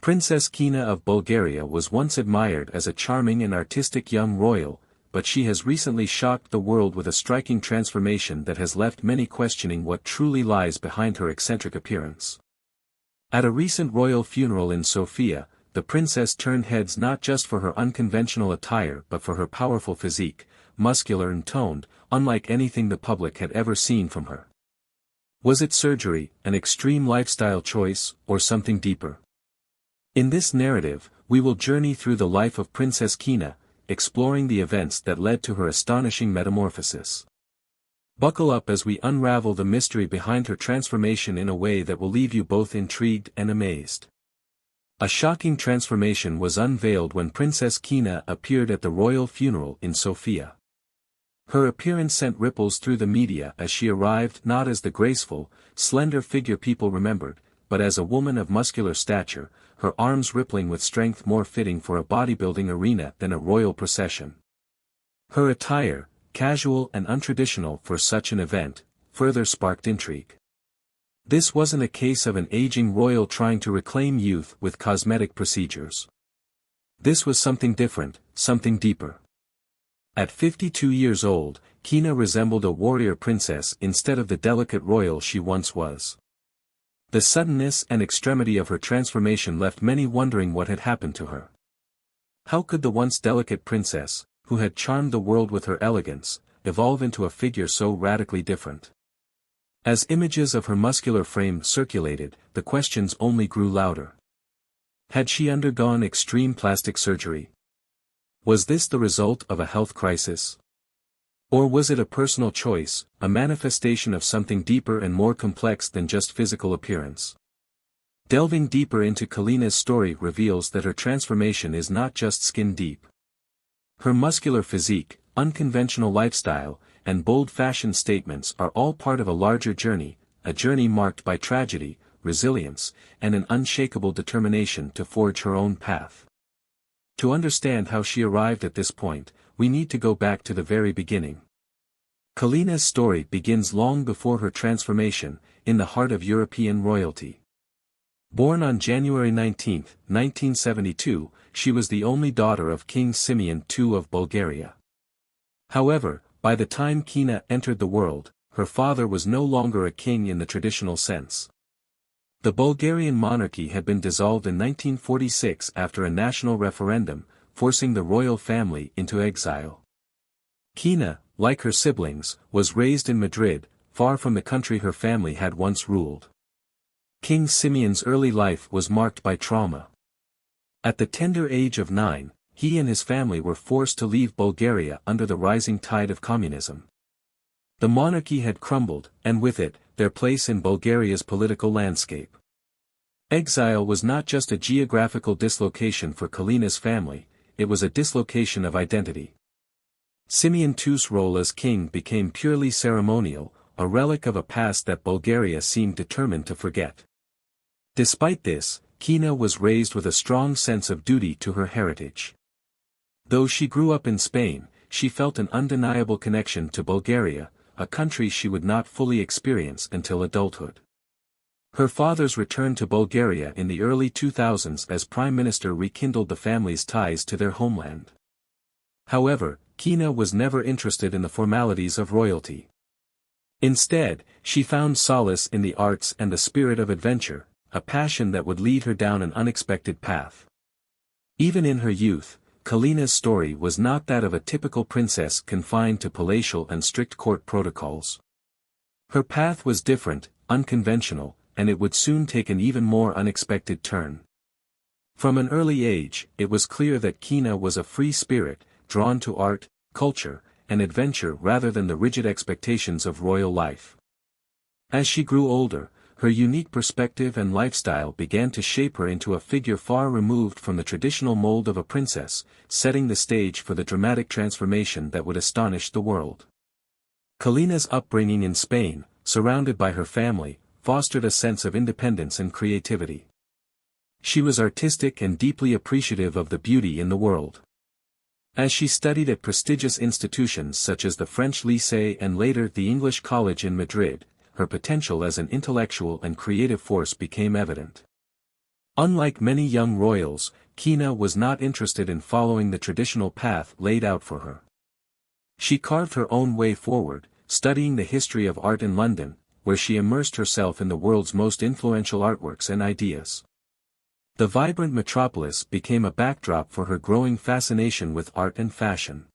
Princess Kalina of Bulgaria was once admired as a charming and artistic young royal, but she has recently shocked the world with a striking transformation that has left many questioning what truly lies behind her eccentric appearance. At a recent royal funeral in Sofia, the princess turned heads not just for her unconventional attire but for her powerful physique, muscular and toned, unlike anything the public had ever seen from her. Was it surgery, an extreme lifestyle choice, or something deeper? In this narrative, we will journey through the life of Princess Kalina, exploring the events that led to her astonishing metamorphosis. Buckle up as we unravel the mystery behind her transformation in a way that will leave you both intrigued and amazed. A shocking transformation was unveiled when Princess Kalina appeared at the royal funeral in Sofia. Her appearance sent ripples through the media as she arrived not as the graceful, slender figure people remembered, but as a woman of muscular stature, her arms rippling with strength more fitting for a bodybuilding arena than a royal procession. Her attire, casual and untraditional for such an event, further sparked intrigue. This wasn't a case of an aging royal trying to reclaim youth with cosmetic procedures. This was something different, something deeper. At 52 years old, Kalina resembled a warrior princess instead of the delicate royal she once was. The suddenness and extremity of her transformation left many wondering what had happened to her. How could the once delicate princess, who had charmed the world with her elegance, evolve into a figure so radically different? As images of her muscular frame circulated, the questions only grew louder. Had she undergone extreme plastic surgery? Was this the result of a health crisis? Or was it a personal choice, a manifestation of something deeper and more complex than just physical appearance? Delving deeper into Kalina's story reveals that her transformation is not just skin deep. Her muscular physique, unconventional lifestyle, and bold fashion statements are all part of a larger journey, a journey marked by tragedy, resilience, and an unshakable determination to forge her own path. To understand how she arrived at this point, we need to go back to the very beginning. Kalina's story begins long before her transformation, in the heart of European royalty. Born on January 19, 1972, she was the only daughter of King Simeon II of Bulgaria. However, by the time Kalina entered the world, her father was no longer a king in the traditional sense. The Bulgarian monarchy had been dissolved in 1946 after a national referendum, forcing the royal family into exile. Kalina, like her siblings, was raised in Madrid, far from the country her family had once ruled. King Simeon's early life was marked by trauma. At the tender age of 9, he and his family were forced to leave Bulgaria under the rising tide of communism. The monarchy had crumbled, and with it, their place in Bulgaria's political landscape. Exile was not just a geographical dislocation for Kalina's family, it was a dislocation of identity. Simeon II's role as king became purely ceremonial, a relic of a past that Bulgaria seemed determined to forget. Despite this, Kalina was raised with a strong sense of duty to her heritage. Though she grew up in Spain, she felt an undeniable connection to Bulgaria, a country she would not fully experience until adulthood. Her father's return to Bulgaria in the early 2000s as prime minister rekindled the family's ties to their homeland. However, Kalina was never interested in the formalities of royalty. Instead, she found solace in the arts and the spirit of adventure, a passion that would lead her down an unexpected path. Even in her youth, Kalina's story was not that of a typical princess confined to palatial and strict court protocols. Her path was different, unconventional, and it would soon take an even more unexpected turn. From an early age, it was clear that Kalina was a free spirit, drawn to art, culture, and adventure rather than the rigid expectations of royal life. As she grew older, her unique perspective and lifestyle began to shape her into a figure far removed from the traditional mold of a princess, setting the stage for the dramatic transformation that would astonish the world. Kalina's upbringing in Spain, surrounded by her family, fostered a sense of independence and creativity. She was artistic and deeply appreciative of the beauty in the world. As she studied at prestigious institutions such as the French Lycée and later the English College in Madrid, her potential as an intellectual and creative force became evident. Unlike many young royals, Kalina was not interested in following the traditional path laid out for her. She carved her own way forward, studying the history of art in London, where she immersed herself in the world's most influential artworks and ideas. The vibrant metropolis became a backdrop for her growing fascination with art and fashion.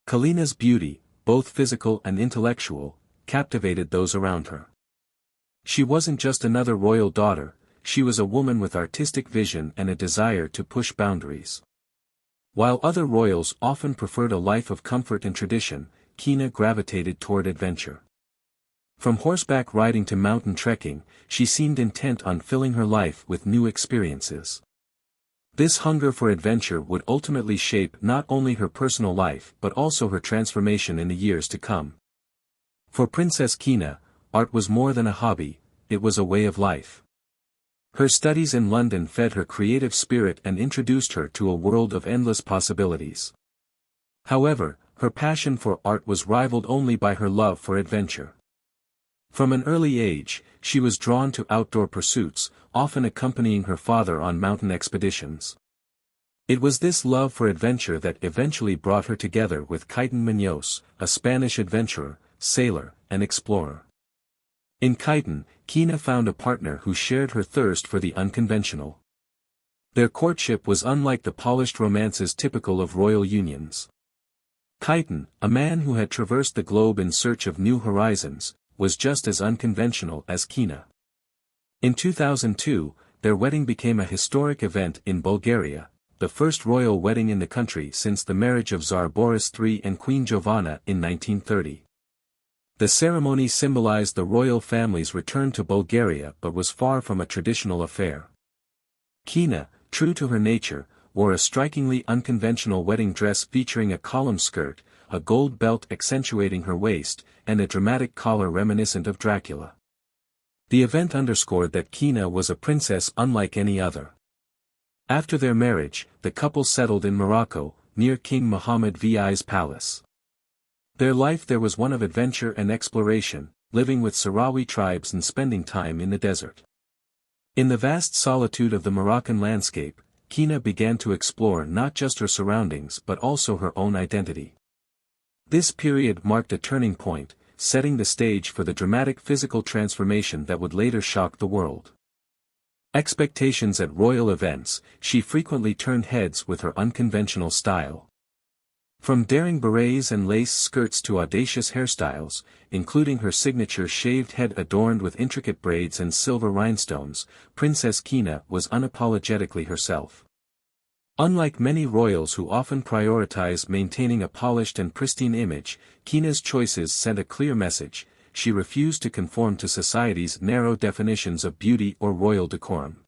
Kalina's beauty, both physical and intellectual, captivated those around her. She wasn't just another royal daughter, she was a woman with artistic vision and a desire to push boundaries. While other royals often preferred a life of comfort and tradition, Kalina gravitated toward adventure. From horseback riding to mountain trekking, she seemed intent on filling her life with new experiences. This hunger for adventure would ultimately shape not only her personal life but also her transformation in the years to come. For Princess Kalina, art was more than a hobby, it was a way of life. Her studies in London fed her creative spirit and introduced her to a world of endless possibilities. However, her passion for art was rivaled only by her love for adventure. From an early age, she was drawn to outdoor pursuits, often accompanying her father on mountain expeditions. It was this love for adventure that eventually brought her together with Kalina Muñoz, a Spanish adventurer, sailor, and explorer. In Kalina found a partner who shared her thirst for the unconventional. Their courtship was unlike the polished romances typical of royal unions. Kalina, a man who had traversed the globe in search of new horizons, was just as unconventional as Kalina. In 2002, their wedding became a historic event in Bulgaria, the first royal wedding in the country since the marriage of Tsar Boris III and Queen Jovana in 1930. The ceremony symbolized the royal family's return to Bulgaria but was far from a traditional affair. Kalina, true to her nature, wore a strikingly unconventional wedding dress featuring a column skirt, a gold belt accentuating her waist, and a dramatic collar reminiscent of Dracula. The event underscored that Kalina was a princess unlike any other. After their marriage, the couple settled in Morocco, near King Mohammed VI's palace. Their life there was one of adventure and exploration, living with Sahrawi tribes and spending time in the desert. In the vast solitude of the Moroccan landscape, Kalina began to explore not just her surroundings but also her own identity. This period marked a turning point, setting the stage for the dramatic physical transformation that would later shock the world. Expectations at royal events, she frequently turned heads with her unconventional style. From daring berets and lace skirts to audacious hairstyles, including her signature shaved head adorned with intricate braids and silver rhinestones, Princess Kalina was unapologetically herself. Unlike many royals who often prioritize maintaining a polished and pristine image, Kalina's choices sent a clear message: she refused to conform to society's narrow definitions of beauty or royal decorum.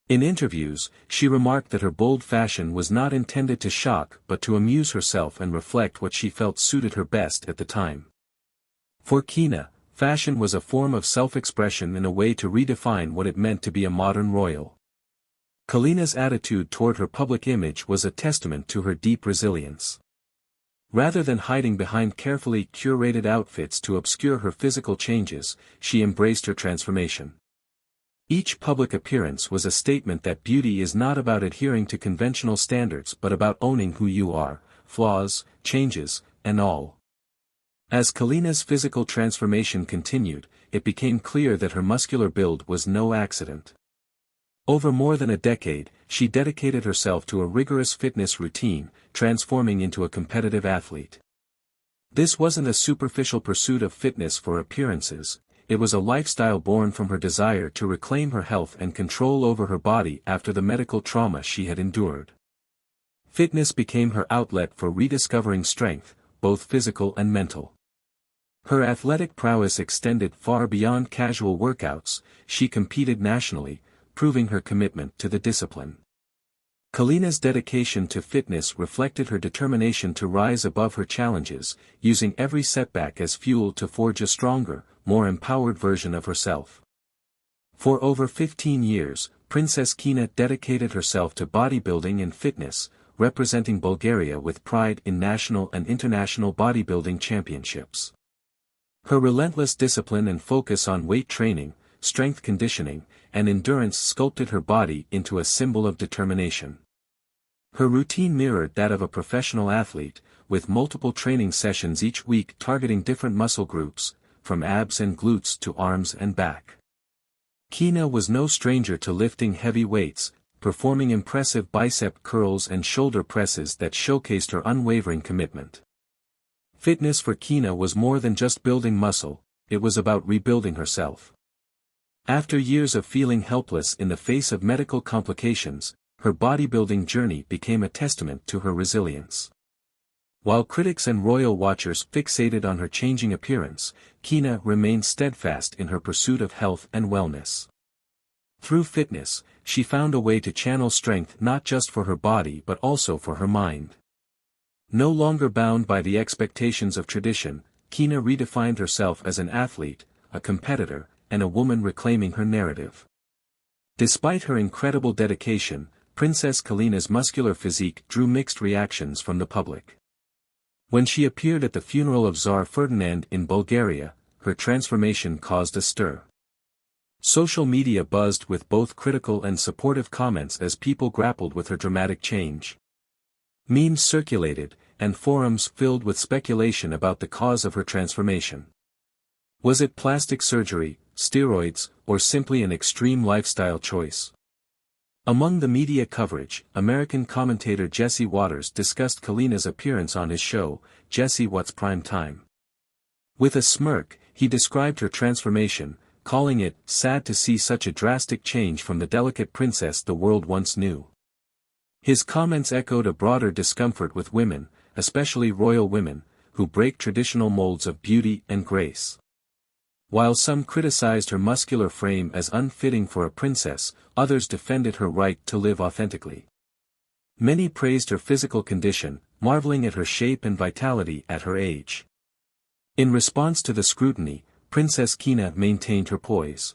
In interviews, she remarked that her bold fashion was not intended to shock but to amuse herself and reflect what she felt suited her best at the time. For Kalina, fashion was a form of self-expression and a way to redefine what it meant to be a modern royal. Kalina's attitude toward her public image was a testament to her deep resilience. Rather than hiding behind carefully curated outfits to obscure her physical changes, she embraced her transformation. Each public appearance was a statement that beauty is not about adhering to conventional standards but about owning who you are, flaws, changes, and all. As Kalina's physical transformation continued, it became clear that her muscular build was no accident. Over more than a decade, she dedicated herself to a rigorous fitness routine, transforming into a competitive athlete. This wasn't a superficial pursuit of fitness for appearances, it was a lifestyle born from her desire to reclaim her health and control over her body after the medical trauma she had endured. Fitness became her outlet for rediscovering strength, both physical and mental. Her athletic prowess extended far beyond casual workouts, she competed nationally, proving her commitment to the discipline. Kalina's dedication to fitness reflected her determination to rise above her challenges, using every setback as fuel to forge a stronger, more empowered version of herself. For over 15 years, Princess Kalina dedicated herself to bodybuilding and fitness, representing Bulgaria with pride in national and international bodybuilding championships. Her relentless discipline and focus on weight training, strength conditioning, and endurance sculpted her body into a symbol of determination. Her routine mirrored that of a professional athlete, with multiple training sessions each week targeting different muscle groups, from abs and glutes to arms and back. Kalina was no stranger to lifting heavy weights, performing impressive bicep curls and shoulder presses that showcased her unwavering commitment. Fitness for Kalina was more than just building muscle, it was about rebuilding herself. After years of feeling helpless in the face of medical complications, her bodybuilding journey became a testament to her resilience. While critics and royal watchers fixated on her changing appearance, Kalina remained steadfast in her pursuit of health and wellness. Through fitness, she found a way to channel strength not just for her body but also for her mind. No longer bound by the expectations of tradition, Kalina redefined herself as an athlete, a competitor, and a woman reclaiming her narrative. Despite her incredible dedication, Princess Kalina's muscular physique drew mixed reactions from the public. When she appeared at the funeral of Tsar Ferdinand in Bulgaria, her transformation caused a stir. Social media buzzed with both critical and supportive comments as people grappled with her dramatic change. Memes circulated, and forums filled with speculation about the cause of her transformation. Was it plastic surgery, steroids, or simply an extreme lifestyle choice? Among the media coverage, American commentator Jesse Waters discussed Kalina's appearance on his show, Jesse What's Prime Time. With a smirk, he described her transformation, calling it sad to see such a drastic change from the delicate princess the world once knew. His comments echoed a broader discomfort with women, especially royal women, who break traditional molds of beauty and grace. While some criticized her muscular frame as unfitting for a princess, others defended her right to live authentically. Many praised her physical condition, marveling at her shape and vitality at her age. In response to the scrutiny, Princess Kalina maintained her poise.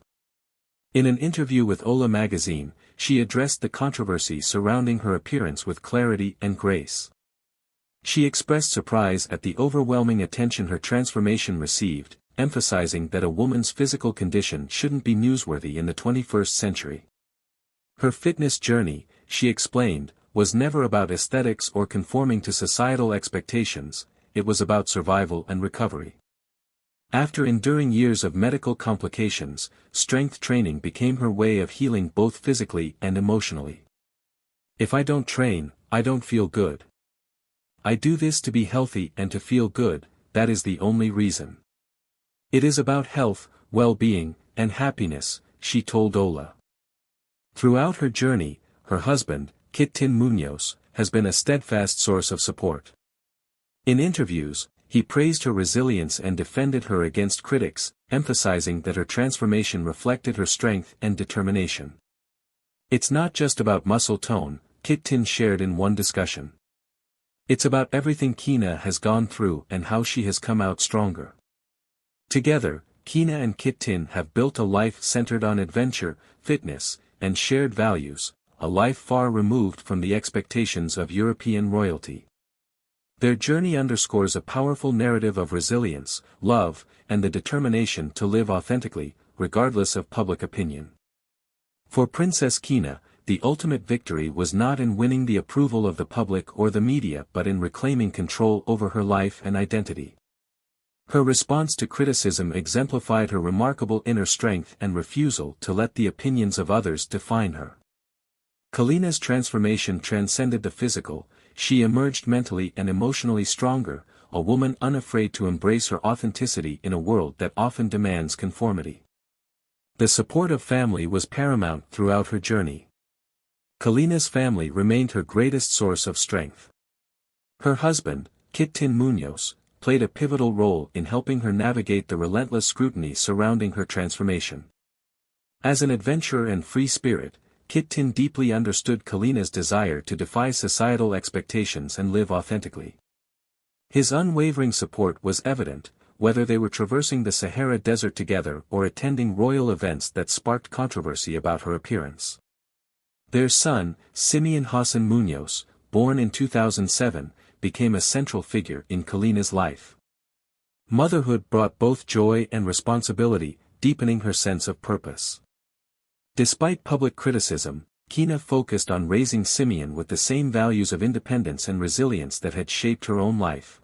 In an interview with Ola magazine, she addressed the controversy surrounding her appearance with clarity and grace. She expressed surprise at the overwhelming attention her transformation received, emphasizing that a woman's physical condition shouldn't be newsworthy in the 21st century. Her fitness journey, she explained, was never about aesthetics or conforming to societal expectations, it was about survival and recovery. After enduring years of medical complications, strength training became her way of healing both physically and emotionally. If I don't train, I don't feel good. I do this to be healthy and to feel good, that is the only reason. It is about health, well-being, and happiness, she told Ola. Throughout her journey, her husband, Kitin Munoz, has been a steadfast source of support. In interviews, he praised her resilience and defended her against critics, emphasizing that her transformation reflected her strength and determination. It's not just about muscle tone, Kitin shared in one discussion. It's about everything Kalina has gone through and how she has come out stronger. Together, Kalina and Kitin have built a life centered on adventure, fitness, and shared values, a life far removed from the expectations of European royalty. Their journey underscores a powerful narrative of resilience, love, and the determination to live authentically, regardless of public opinion. For Princess Kalina, the ultimate victory was not in winning the approval of the public or the media but in reclaiming control over her life and identity. Her response to criticism exemplified her remarkable inner strength and refusal to let the opinions of others define her. Kalina's transformation transcended the physical, she emerged mentally and emotionally stronger, a woman unafraid to embrace her authenticity in a world that often demands conformity. The support of family was paramount throughout her journey. Kalina's family remained her greatest source of strength. Her husband, Kitin Munoz, played a pivotal role in helping her navigate the relentless scrutiny surrounding her transformation. As an adventurer and free spirit, Kitin deeply understood Kalina's desire to defy societal expectations and live authentically. His unwavering support was evident, whether they were traversing the Sahara Desert together or attending royal events that sparked controversy about her appearance. Their son, Simeon Hassan Munoz, born in 2007, became a central figure in Kalina's life. Motherhood brought both joy and responsibility, deepening her sense of purpose. Despite public criticism, Kina focused on raising Simeon with the same values of independence and resilience that had shaped her own life.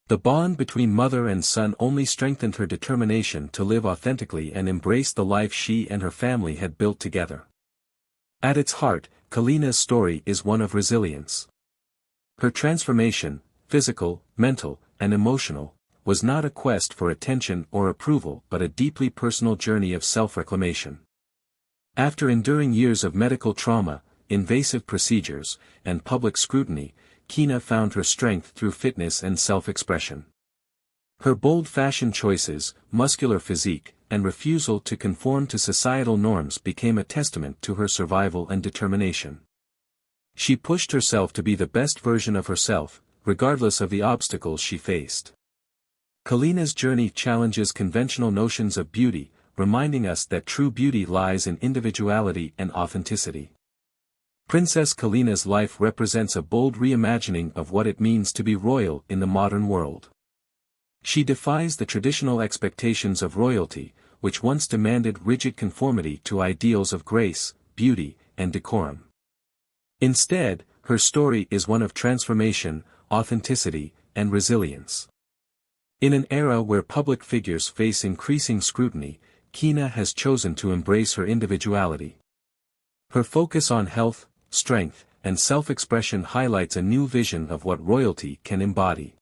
The bond between mother and son only strengthened her determination to live authentically and embrace the life she and her family had built together. At its heart, Kalina's story is one of resilience. Her transformation, physical, mental, and emotional, was not a quest for attention or approval but a deeply personal journey of self-reclamation. After enduring years of medical trauma, invasive procedures, and public scrutiny, Kina found her strength through fitness and self-expression. Her bold fashion choices, muscular physique, and refusal to conform to societal norms became a testament to her survival and determination. She pushed herself to be the best version of herself, regardless of the obstacles she faced. Kalina's journey challenges conventional notions of beauty, reminding us that true beauty lies in individuality and authenticity. Princess Kalina's life represents a bold reimagining of what it means to be royal in the modern world. She defies the traditional expectations of royalty, which once demanded rigid conformity to ideals of grace, beauty, and decorum. Instead, her story is one of transformation, authenticity, and resilience. In an era where public figures face increasing scrutiny, Kina has chosen to embrace her individuality. Her focus on health, strength, and self-expression highlights a new vision of what royalty can embody.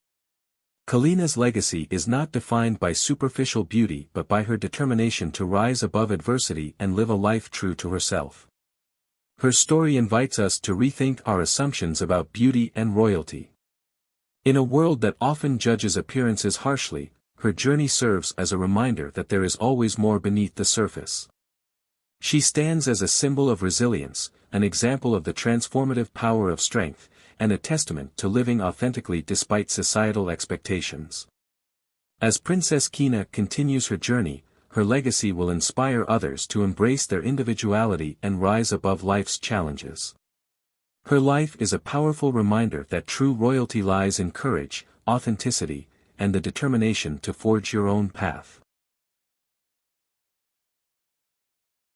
Kalina's legacy is not defined by superficial beauty but by her determination to rise above adversity and live a life true to herself. Her story invites us to rethink our assumptions about beauty and royalty. In a world that often judges appearances harshly, her journey serves as a reminder that there is always more beneath the surface. She stands as a symbol of resilience, an example of the transformative power of strength, and a testament to living authentically despite societal expectations. As Princess Kina continues her journey, her legacy will inspire others to embrace their individuality and rise above life's challenges. Her life is a powerful reminder that true royalty lies in courage, authenticity, and the determination to forge your own path.